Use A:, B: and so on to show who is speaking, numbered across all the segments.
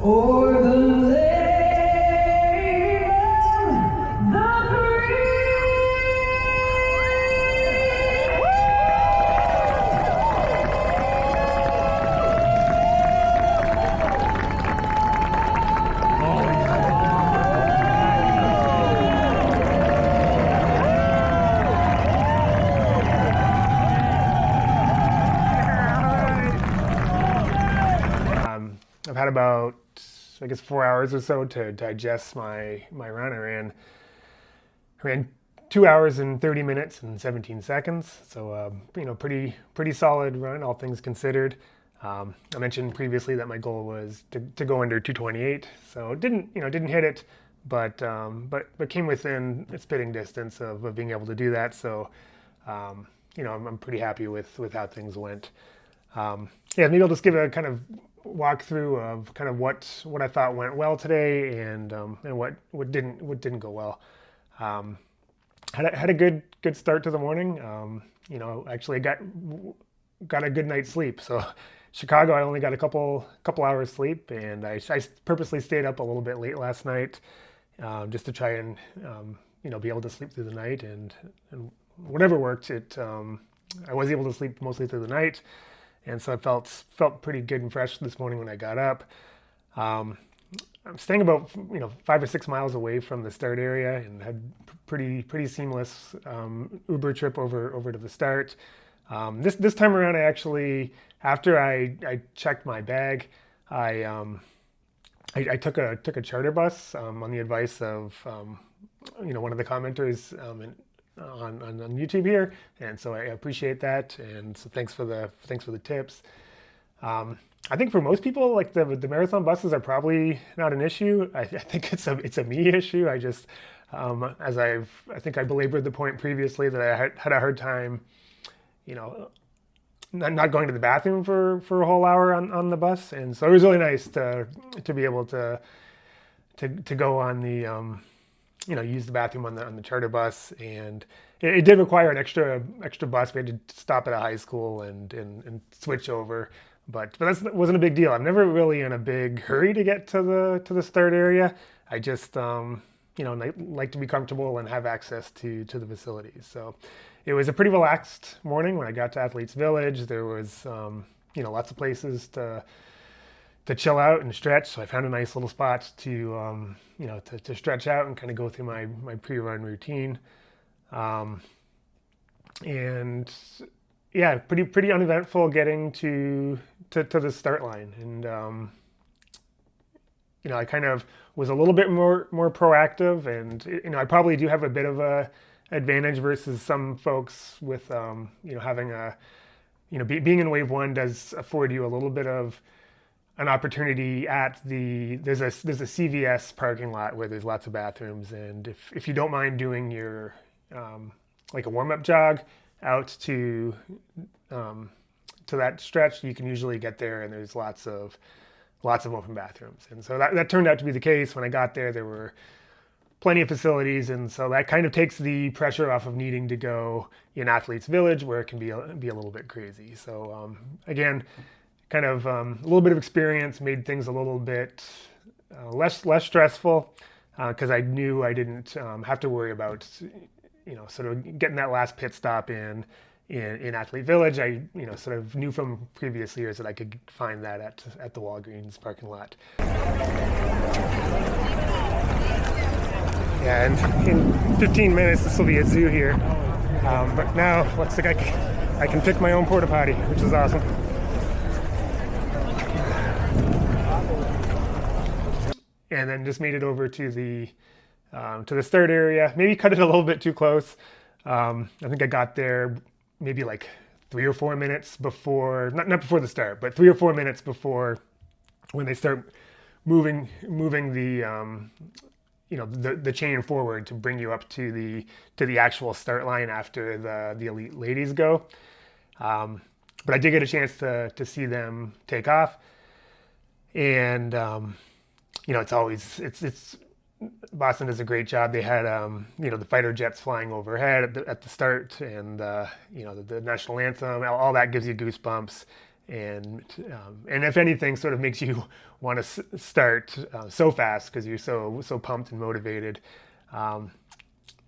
A: Or the lane of the
B: I've had about, I guess, 4 hours or so to digest my run. I ran 2 hours and 30 minutes and 17 seconds. So, pretty solid run, all things considered. I mentioned previously that my goal was to go under 228. So didn't hit it, but came within spitting distance of being able to do that. So, I'm pretty happy with how things went. Maybe I'll just give a kind of walkthrough of kind of what I thought went well today and what didn't go well. Had a good start to the morning. Actually got a good night's sleep. So Chicago, I only got a couple hours sleep, and I purposely stayed up a little bit late last night just to try and be able to sleep through the night, and whatever worked. I was able to sleep mostly through the night. And so I felt pretty good and fresh this morning when I got up. I'm staying about 5 or 6 miles away from the start area, and had pretty seamless Uber trip over to the start. This time around, I actually, after I checked my bag, I took a charter bus on the advice of one of the commenters on YouTube here, and so I appreciate that, and so thanks for the tips. I think for most people, like the marathon buses are probably not an issue. I think it's a me issue. I just as I think I belabored the point previously that I had a hard time, not going to the bathroom for a whole hour on the bus, and so it was really nice to be able to go on the use the bathroom on the charter bus. And it did require an extra bus. We had to stop at a high school and switch over, but that wasn't a big deal. I'm never really in a big hurry to get to the start area. I just like to be comfortable and have access to the facilities. So it was a pretty relaxed morning when I got to Athletes Village. There was lots of places to chill out and stretch. So I found a nice little spot to stretch out and kind of go through my pre-run routine. Pretty uneventful getting to the start line. And, I kind of was a little bit more proactive, and, I probably do have a bit of a advantage versus some folks with, having being in wave one does afford you a little bit of an opportunity at there's a CVS parking lot where there's lots of bathrooms, and if you don't mind doing your like a warm-up jog out to that stretch, you can usually get there, and there's lots of open bathrooms. And so that turned out to be the case. When I got there, there were plenty of facilities, and so that kind of takes the pressure off of needing to go in Athletes Village, where it can be a little bit crazy. So again, kind of a little bit of experience made things a little bit less stressful, because I knew I didn't have to worry about sort of getting that last pit stop in Athlete Village. I sort of knew from previous years that I could find that at the Walgreens parking lot. Yeah, and in 15 minutes this will be a zoo here, but now looks like I can pick my own porta potty, which is awesome. And then just made it over to the start area. Maybe cut it a little bit too close. I think I got there maybe like 3 or 4 minutes before, not before the start, but 3 or 4 minutes before when they start moving the the chain forward to bring you up to the actual start line after the elite ladies go. But I did get a chance to see them take off, and it's Boston does a great job. They had the fighter jets flying overhead at the start, and the national anthem. All that gives you goosebumps. and if anything, sort of makes you want to start so fast because you're so pumped and motivated. Um,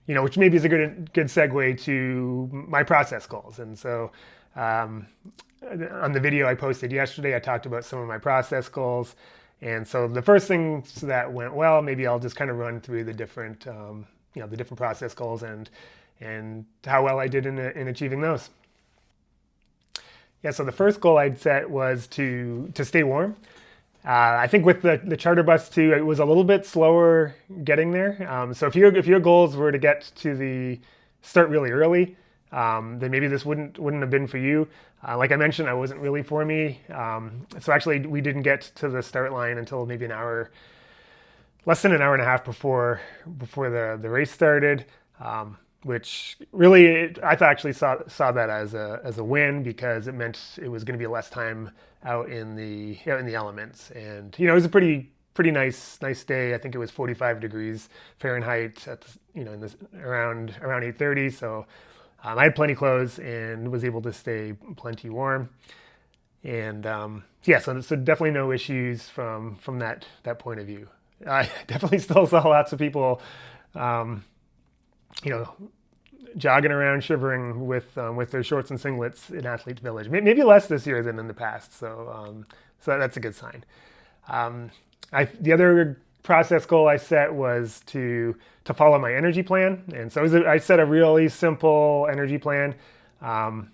B: which maybe is a good segue to my process goals. And so, um, on the video I posted yesterday, I talked about some of my process goals. And so the first things that went well, maybe I'll just kind of run through the different process goals and how well I did in achieving those. Yeah, so the first goal I'd set was to stay warm. I think with the charter bus too, it was a little bit slower getting there. So if your goals were to get to the start really early, then maybe this wouldn't have been for you. Like I mentioned, it wasn't really for me. So actually, we didn't get to the start line until maybe less than an hour and a half before the race started. Which really I actually saw that as a win because it meant it was going to be less time out in the elements, and it was a pretty nice day. I think it was 45 degrees Fahrenheit at in this around 8:30. So I had plenty clothes and was able to stay plenty warm, and yeah, so definitely no issues from that point of view. I definitely still saw lots of people. Jogging around, shivering with their shorts and singlets in Athletes Village. Maybe less this year than in the past, so that's a good sign. The other process goal I set was to follow my energy plan, and so I set a really simple energy plan. I've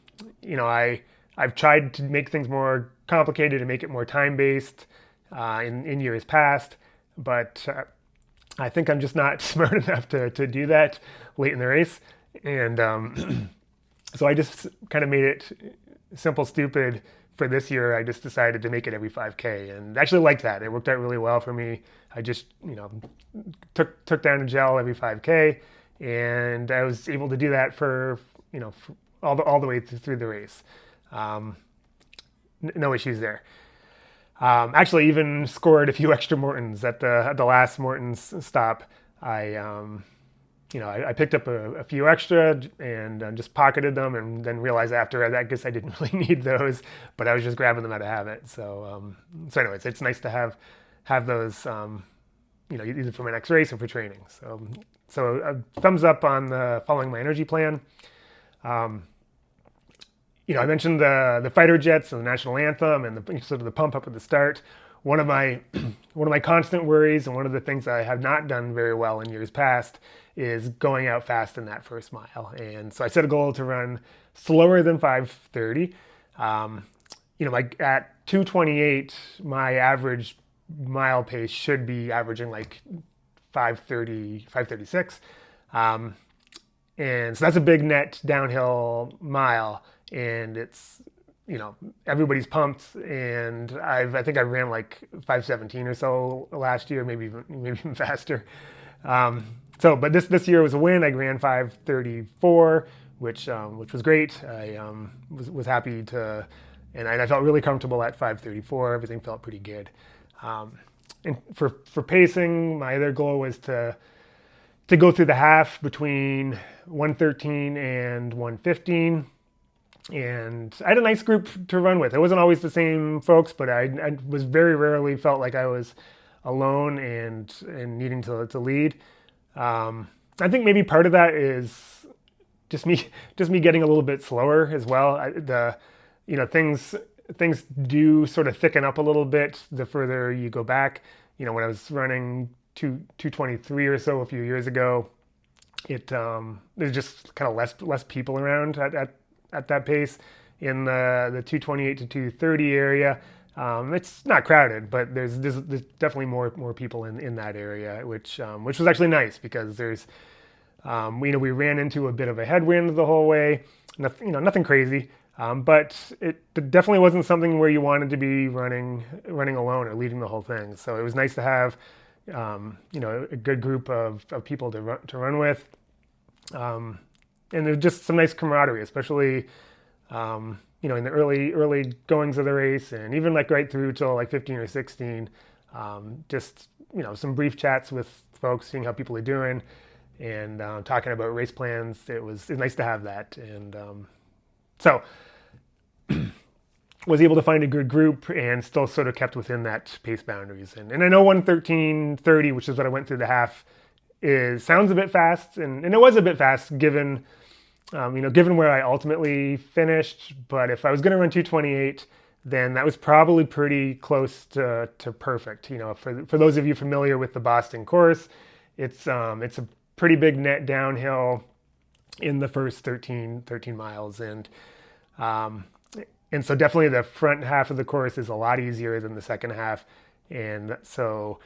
B: tried to make things more complicated and make it more time based in years past, but I think I'm just not smart enough to do that late in the race. And so I just kind of made it simple, stupid for this year. I just decided to make it every 5K and actually liked that. It worked out really well for me. I just, took down a gel every 5K, and I was able to do that for all the way through the race. No issues there. Actually, even scored a few extra Mortons at the last Morton's stop. I picked up a few extra and just pocketed them, and then realized after that, I guess I didn't really need those, but I was just grabbing them out of habit. So anyways, it's nice to have those, either for my next race or for training. So a thumbs up on following my energy plan. I mentioned the fighter jets and the national anthem and the pump up at the start. One of my constant worries, and one of the things I have not done very well in years past, is going out fast in that first mile. And so I set a goal to run slower than 5:30. At 2:28, my average mile pace should be averaging like 5:30, 5:36. And so that's a big net downhill mile, and it's everybody's pumped, and I think I ran like 5:17 or so last year, maybe even faster. But this year was a win. I ran 5:34, which was great. I was happy to, and I felt really comfortable at 5:34. Everything felt pretty good. And for pacing, my other goal was to go through the half between 1:13 and 1:15. And I had a nice group to run with. It wasn't always the same folks, but I was very rarely felt like I was alone and needing to lead. I think maybe part of that is just me getting a little bit slower as well. Things do sort of thicken up a little bit the further you go back. When I was running 223 or so a few years ago, there's just kind of less people around at that pace. In the 228 to 230 area, it's not crowded, but there's definitely more people in that area, which was actually nice because there's we ran into a bit of a headwind the whole way. Nothing crazy, but it definitely wasn't something where you wanted to be running alone or leading the whole thing. So it was nice to have a good group of people to run with. And there's just some nice camaraderie, especially, in the early goings of the race, and even like right through till like 15 or 16, just, some brief chats with folks, seeing how people are doing, and talking about race plans. It's nice to have that. And so was able to find a good group and still sort of kept within that pace boundaries. And I know 1:13:30, which is what I went through the half, sounds a bit fast, and it was a bit fast given given where I ultimately finished. But if I was going to run 2:28, then that was probably pretty close to perfect. For those of you familiar with the Boston course, it's a pretty big net downhill in the first 13 miles, and so definitely the front half of the course is a lot easier than the second half. And so,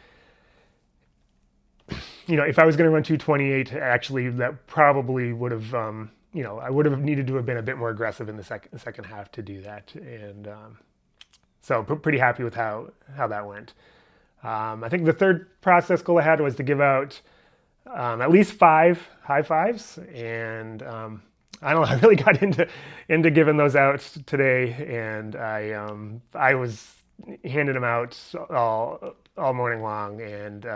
B: if I was going to run 2:28, actually that probably would have, I would have needed to have been a bit more aggressive in the second half to do that. And so pretty happy with how that went. I think the third process goal I had was to give out at least 5 high fives, and I don't know, I really got into giving those out today, and I was handing them out all morning long, and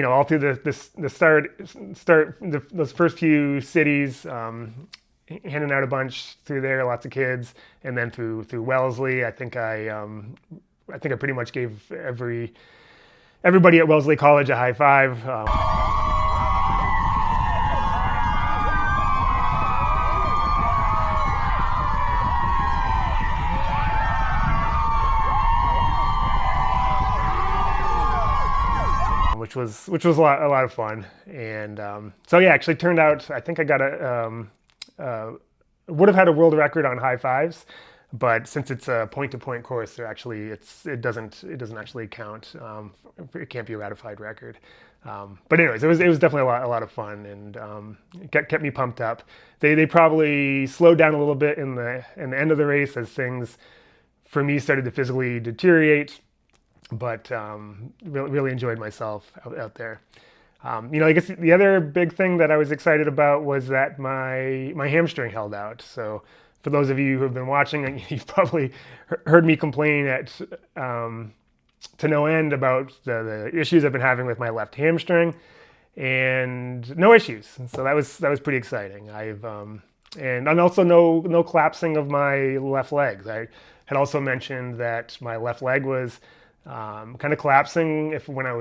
B: all through the start those first few cities, handing out a bunch through there, lots of kids, and then through Wellesley. I think I pretty much gave everybody at Wellesley College a high five. Which was a lot of fun. And so yeah, actually turned out, I think I got would have had a world record on high fives, but since it's a point-to-point course, it doesn't actually count. It can't be a ratified record. But anyways, it was definitely a lot of fun, and it kept me pumped up. They probably slowed down a little bit in the end of the race as things for me started to physically deteriorate. But really enjoyed myself out there. I guess the other big thing that I was excited about was that my hamstring held out. So for those of you who have been watching, you've probably heard me complain to no end about the issues I've been having with my left hamstring, and no issues. So that was pretty exciting. And also no collapsing of my left legs. I had also mentioned that my left leg was kind of collapsing when I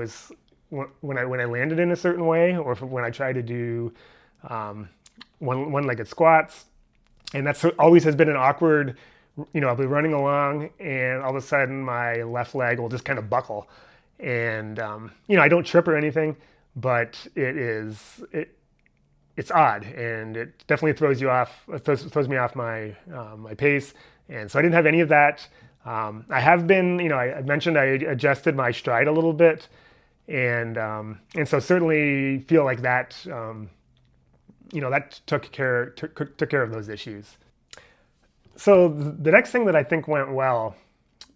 B: landed in a certain way, or when I tried to do one-legged squats, and that's always has been an awkward. I'll be running along, and all of a sudden my left leg will just kind of buckle, and I don't trip or anything, but it's odd, and it definitely throws you off. Throws me off my pace, and so I didn't have any of that. I have been, I mentioned I adjusted my stride a little bit, and so certainly feel like that, that took care of those issues. So the next thing that I think went well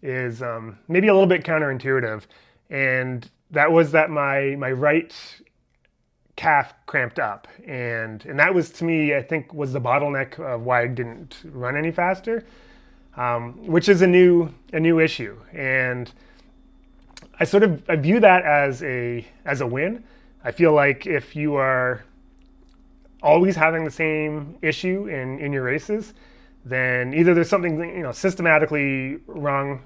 B: is maybe a little bit counterintuitive, and that was that my right calf cramped up, and that was, to me, I think, was the bottleneck of why I didn't run any faster. Which is a new issue, and I view that as a win. I feel like if you are always having the same issue in your races, then either there's something systematically wrong,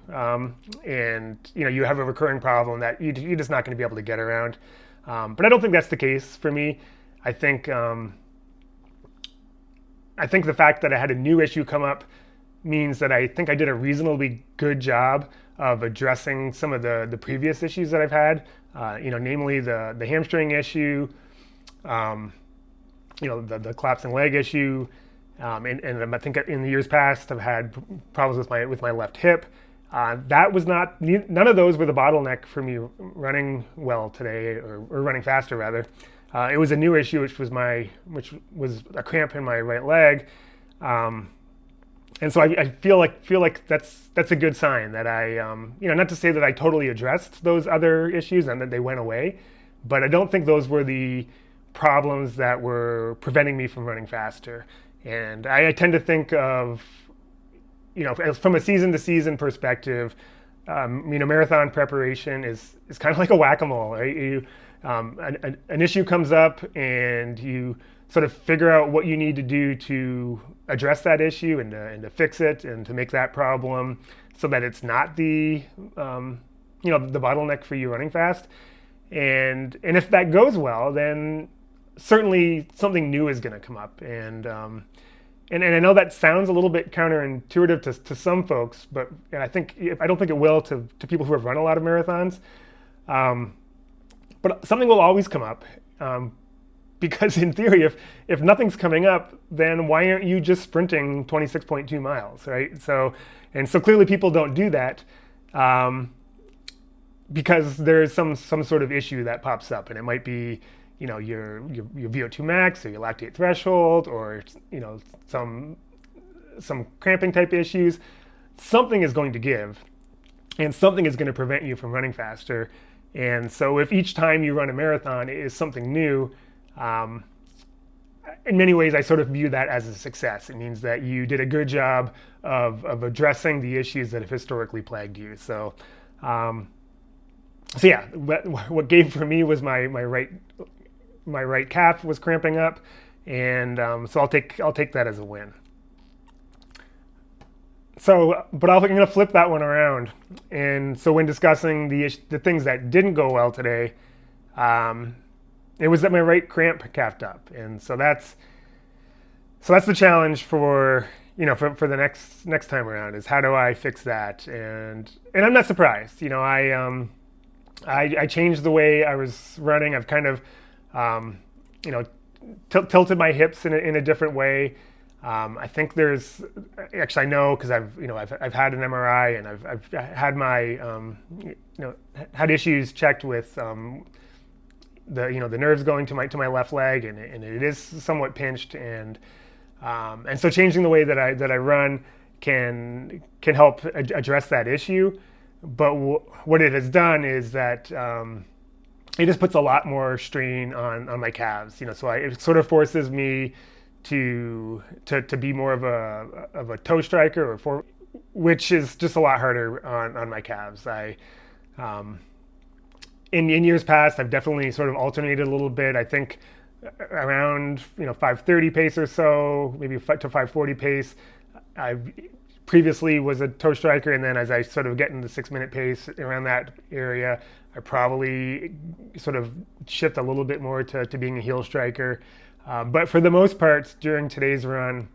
B: and you have a recurring problem that you're just not going to be able to get around. But I don't think that's the case for me. I think the fact that I had a new issue come up means that I think I did a reasonably good job of addressing some of the previous issues that I've had, namely the hamstring issue, the collapsing leg issue, and I think in the years past I've had problems with my left hip. That was none of those were the bottleneck for me running well today, or running faster rather. It was a new issue, which was a cramp in my right leg. And so I feel like that's a good sign that I, not to say that I totally addressed those other issues and that they went away, but I don't think those were the problems that were preventing me from running faster. And I tend to think of, from a season to season perspective, marathon preparation is kind of like a whack-a-mole, right? An issue comes up and you sort of figure out what you need to do to address that issue and to fix it and to make that problem so that it's not the the bottleneck for you running fast. And if that goes well, then certainly something new is going to come up. And I know that sounds a little bit counterintuitive to some folks, but I don't think it will to people who have run a lot of marathons. But something will always come up. Because in theory, if nothing's coming up, then why aren't you just sprinting 26.2 miles, right? So clearly people don't do that because there's some sort of issue that pops up, and it might be your VO2 max or your lactate threshold, or some cramping type issues. Something is going to give, and something is going to prevent you from running faster. And so if each time you run a marathon is something new, in many ways, I sort of view that as a success. It means that you did a good job of addressing the issues that have historically plagued you. So yeah, what gave for me was my right calf was cramping up, and so I'll take that as a win. So, but I'm going to flip that one around. And so when discussing the things that didn't go well today, it was that my right cramp calved up, and so that's the challenge for the next time around, is how do I fix that? And I'm not surprised. I changed the way I was running. I've kind of tilted my hips in a different way. I think there's actually, I know, because I've had an MRI, and I've had my had issues checked with the nerves going to my left leg, and it is somewhat pinched, and so changing the way that I run can help address that issue. But what it has done is that it just puts a lot more strain on my calves. So it sort of forces me to be more of a toe striker, which is just a lot harder on my calves. In years past, I've definitely sort of alternated a little bit. I think around 5:30 pace or so, maybe to 5:40 pace. I previously was a toe striker, and then as I sort of get into the 6-minute pace around that area, I probably sort of shift a little bit more to being a heel striker. But for the most part, during today's run,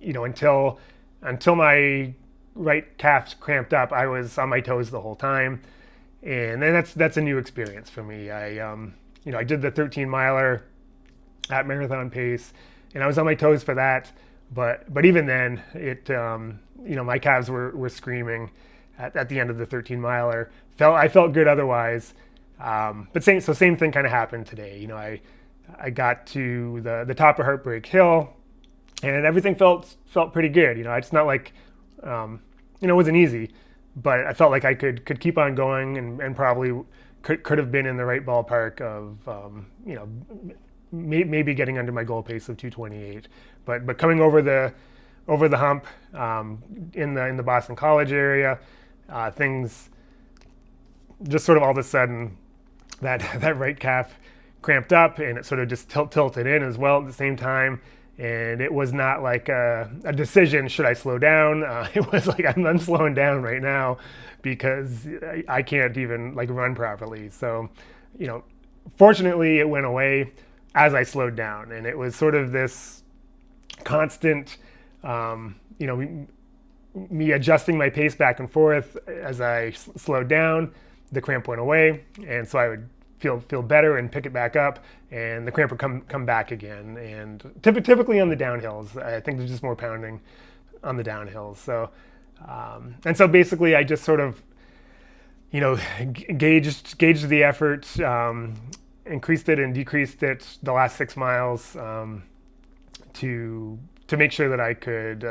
B: until my right calf cramped up, I was on my toes the whole time. And then that's a new experience for me. I did the 13 miler at marathon pace, and I was on my toes for that. But even then, my calves were screaming at the end of the 13 miler. I felt good otherwise. But same thing kind of happened today. I got to the top of Heartbreak Hill, and everything felt pretty good. It's not like it wasn't easy. But I felt like I could keep on going, and probably could have been in the right ballpark of maybe getting under my goal pace of 2:28. But coming over the hump in the Boston College area, things just sort of all of a sudden that right calf cramped up, and it sort of just tilted in as well at the same time. And it was not like a decision, should I slow down? It was like, I'm slowing down right now because I can't even run properly. So, fortunately it went away as I slowed down. And it was sort of this constant, me adjusting my pace back and forth. As I slowed down, the cramp went away. And so I would feel better and pick it back up, and the cramp would come back again. And typically on the downhills, I think there's just more pounding on the downhills. So and so basically I just sort of gauged the effort, increased it and decreased it the last 6 miles to make sure that I could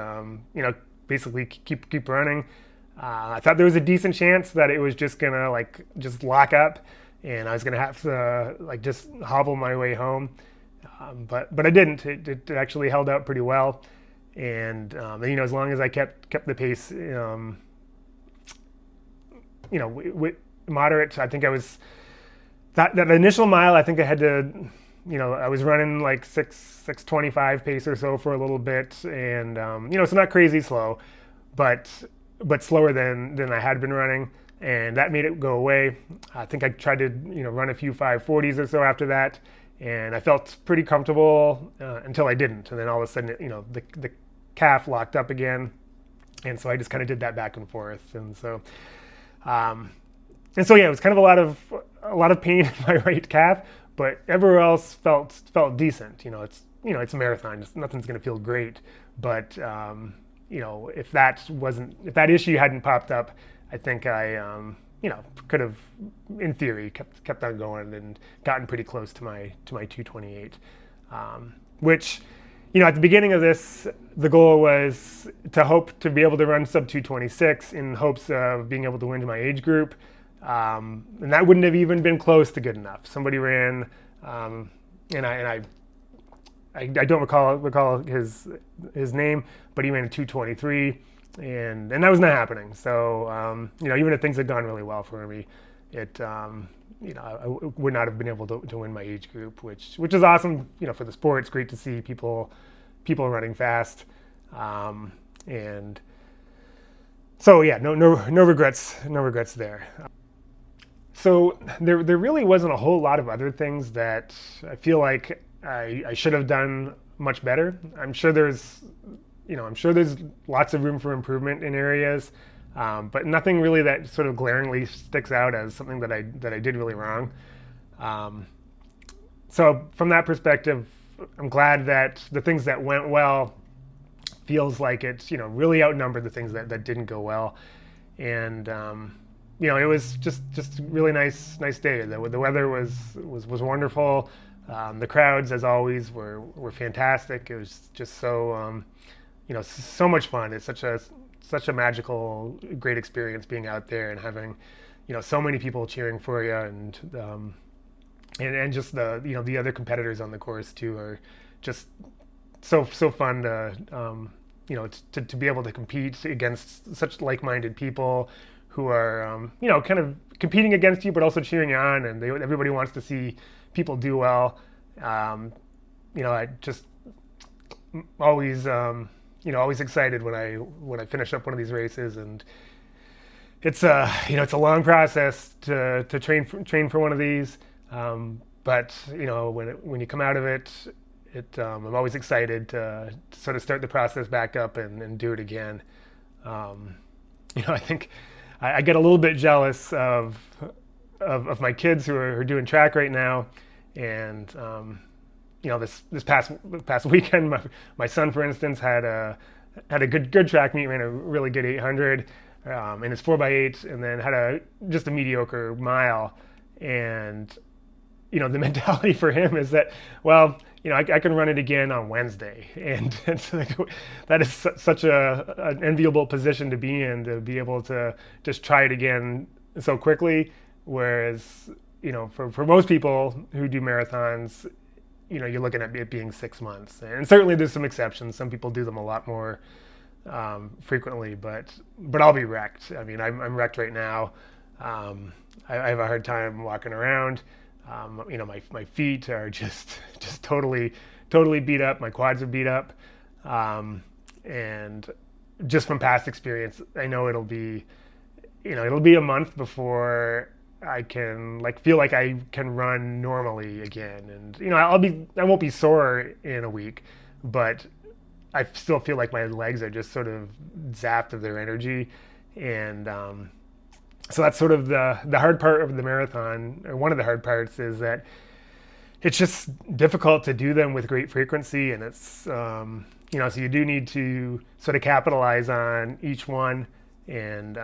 B: basically keep running. I thought there was a decent chance that it was just gonna just lock up, and I was going to have to just hobble my way home. But I didn't. It actually held out pretty well. And, as long as I kept the pace, moderate, I think I was, that initial mile, I think I had to I was running like 6:25 pace or so for a little bit, and so not crazy slow, but slower than I had been running, and that made it go away. I think I tried to run a few 540s or so after that, and I felt pretty comfortable until I didn't, and then all of a sudden the calf locked up again, and so I just kind of did that back and forth, and so yeah, it was kind of a lot of pain in my right calf, but everywhere else felt decent. It's a marathon. Nothing's going to feel great, but if that issue hadn't popped up, I think I could have, in theory, kept on going and gotten pretty close to my 228, which. At the beginning of this, the goal was to hope to be able to run sub 226 in hopes of being able to win my age group. And that wouldn't have even been close to good enough. Somebody ran, and I don't recall his name, but he ran a 223, and that was not happening. So even if things had gone really well for me, I would not have been able to win my age group, which is awesome. For the sport, it's great to see people running fast, and so yeah, no regrets there. So there really wasn't a whole lot of other things that I feel like I should have done much better. I'm sure there's lots of room for improvement in areas. But nothing really that sort of glaringly sticks out as something that I did really wrong. So from that perspective, I'm glad that the things that went well feels like it really outnumbered the things that didn't go well, and it was just really nice day. The weather was wonderful. The crowds, as always, were fantastic. It was just so so much fun. It's such a magical, great experience being out there and having, so many people cheering for you, and just the other competitors on the course too are just so fun to be able to compete against such like-minded people who are kind of competing against you but also cheering you on, and everybody wants to see people do well. I just always always excited when I finish up one of these races, and it's a long process to train for one of these, but when you come out of it, I'm always excited to sort of start the process back up and do it again. I think I get a little bit jealous of my kids who are doing track right now, and this past weekend, my son, for instance, had a good track meet, ran a really good 800 in his 4x8, and then had just a mediocre mile. And the mentality for him is that, well, I can run it again on Wednesday, and that is such an enviable position to be in, to be able to just try it again so quickly. Whereas for most people who do marathons, you're looking at it being 6 months, and certainly there's some exceptions. Some people do them a lot more frequently, but I'll be wrecked. I mean, I'm wrecked right now. I have a hard time walking around. My feet are just totally beat up. My quads are beat up, and just from past experience, I know it'll be a month before I can feel like I can run normally again. And I won't be sore in a week, but I still feel like my legs are just sort of zapped of their energy. And so that's sort of the hard part of the marathon, or one of the hard parts, is that it's just difficult to do them with great frequency, and it's so you do need to sort of capitalize on each one, and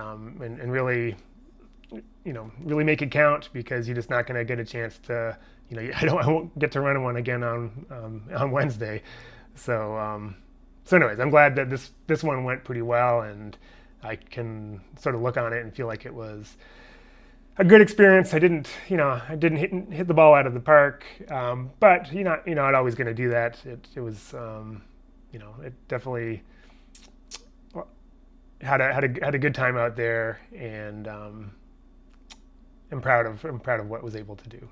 B: really really make it count, because you're just not going to get a chance to, I won't get to run one again on Wednesday. So anyways, I'm glad that this one went pretty well, and I can sort of look on it and feel like it was a good experience. I didn't hit the ball out of the park, but you're not always going to do that. It was it definitely had a good time out there, and I'm proud of what I was able to do.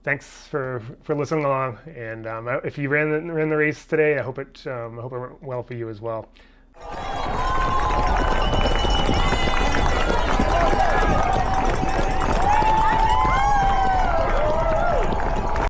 B: thanks for listening along. And if you ran the race today, I hope it went well for you as well.